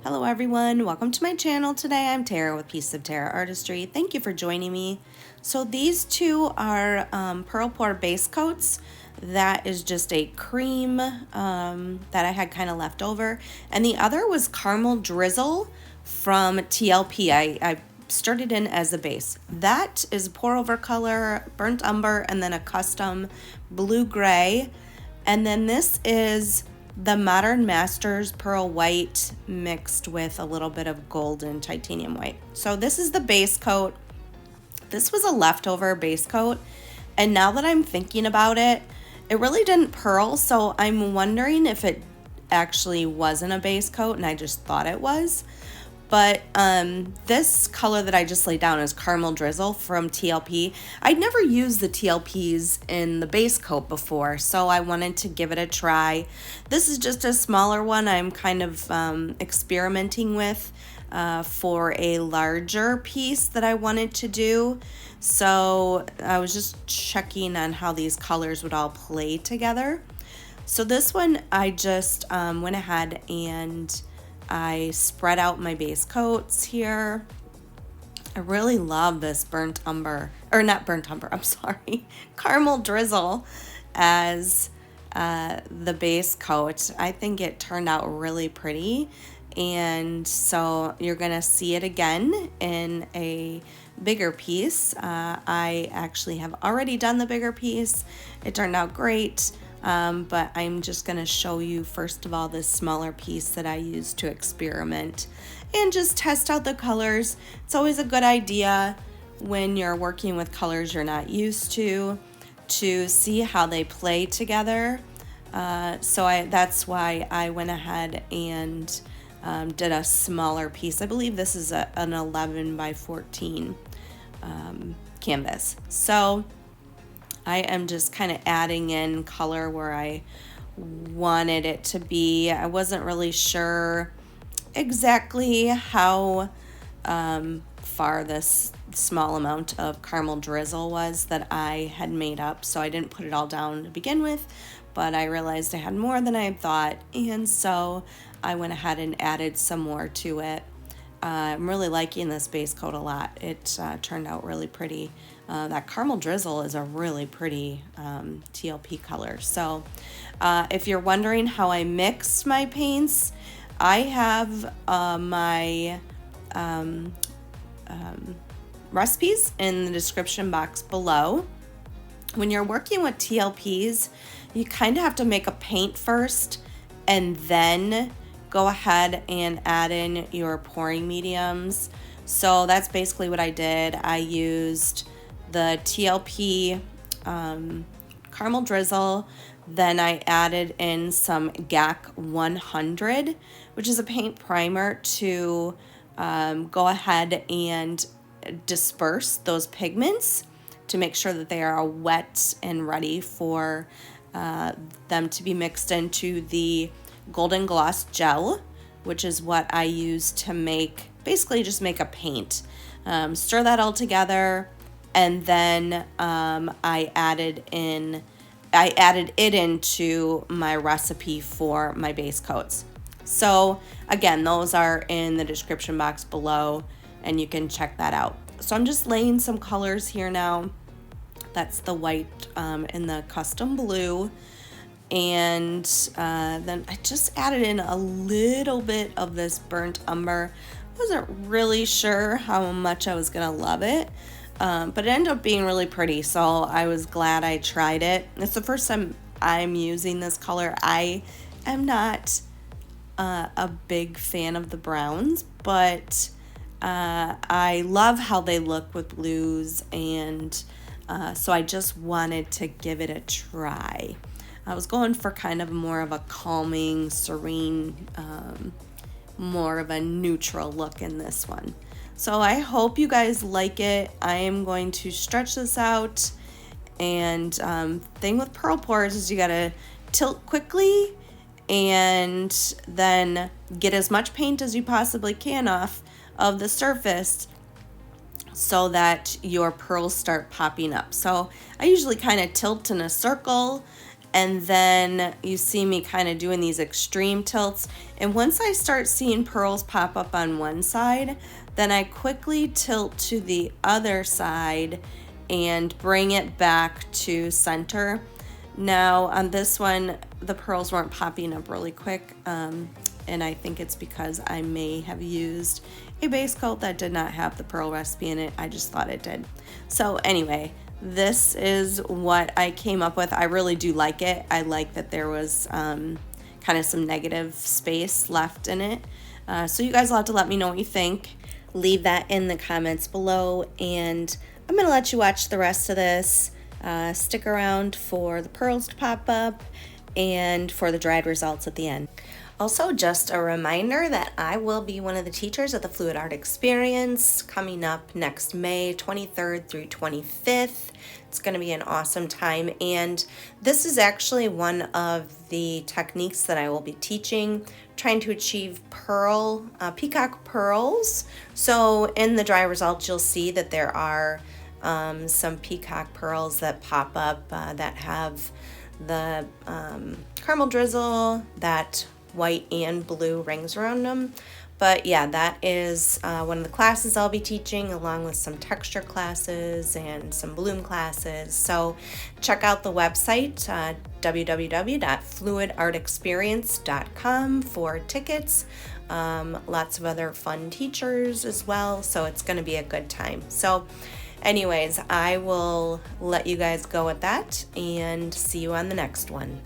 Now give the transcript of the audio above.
Hello everyone, welcome to my channel. Today I'm Tara with Pieces of Tara Artistry. Thank you for joining me. So these two are Pearl Pour base coats. That is just a cream that I had kind of left over. And the other was Caramel Drizzle from TLP. I stirred it in as a base. That is pour over color, burnt umber, and then a custom blue gray. And then this is the Modern Masters Pearl White mixed with a little bit of golden titanium white. So this is the base coat. This was a leftover base coat, and now that I'm thinking about it, it really didn't pearl, so I'm wondering if it actually wasn't a base coat and I just thought it was. But this color that I just laid down is Caramel Drizzle from TLP. I'd never used the TLPs in the base coat before, so I wanted to give it a try. This is just a smaller one I'm kind of experimenting with for a larger piece that I wanted to do. So I was just checking on how these colors would all play together. So this one I just went ahead and I spread out my base coats here. I really love this burnt umber, or not burnt umber, I'm sorry, Caramel Drizzle as the base coat. I think it turned out really pretty, and so you're gonna see it again in a bigger piece. I actually have already done the bigger piece. It turned out great. But I'm just going to show you first of all this smaller piece that I use to experiment and just test out the colors. It's always a good idea when you're working with colors you're not used to see how they play together. That's why I went ahead and did a smaller piece. I believe this is an 11 by 14 canvas. So I am just kind of adding in color where I wanted it to be. I wasn't really sure exactly how far this small amount of Caramel Drizzle was that I had made up, so I didn't put it all down to begin with, but I realized I had more than I had thought, and so I went ahead and added some more to it. I'm really liking this base coat a lot. It turned out really pretty. That Caramel Drizzle is a really pretty TLP color. So if you're wondering how I mix my paints, I have my recipes in the description box below. When you're working with TLPs, you kind of have to make a paint first and then go ahead and add in your pouring mediums. So that's basically what I did. I used the TLP Caramel Drizzle, then I added in some GAC 100, which is a paint primer to go ahead and disperse those pigments to make sure that they are wet and ready for them to be mixed into the Golden Gloss gel, which is what I use to make, basically just make a paint. Stir that all together, and then I added it into my recipe for my base coats. So again, those are in the description box below, and you can check that out. So I'm just laying some colors here now. That's the white and the custom blue. And then I just added in a little bit of this burnt umber. I wasn't really sure how much I was gonna love it, but it ended up being really pretty, so I was glad I tried it. It's the first time I'm using this color. I am not a big fan of the browns, but I love how they look with blues, and so I just wanted to give it a try. I was going for kind of more of a calming, serene, more of a neutral look in this one. So I hope you guys like it. I am going to stretch this out, and thing with Pearl Pours is you gotta tilt quickly and then get as much paint as you possibly can off of the surface so that your pearls start popping up. So I usually kind of tilt in a circle And then you see me kind of doing these extreme tilts. And once I start seeing pearls pop up on one side, then I quickly tilt to the other side and bring it back to center. Now on this one, the pearls weren't popping up really quick, and I think it's because I may have used a base coat that did not have the pearl recipe in it. I just thought it did. So anyway, this is what I came up with. I really do like it. I like that there was kind of some negative space left in it. So you guys will have to let me know what you think. Leave that in the comments below, and I'm gonna let you watch the rest of this. Stick around for the pearls to pop up and for the dried results at the end. Also, just a reminder that I will be one of the teachers at the Fluid Art Experience coming up next May 23rd through 25th. It's going to be an awesome time, and this is actually one of the techniques that I will be teaching, trying to achieve peacock pearls. So in the dry results, you'll see that there are some peacock pearls that pop up that have the caramel drizzle, that white and blue rings around them. But yeah, that is one of the classes I'll be teaching, along with some texture classes and some bloom classes. So check out the website, www.fluidartexperience.com for tickets. Lots of other fun teachers as well, so it's going to be a good time. So anyways, I will let you guys go with that and see you on the next one.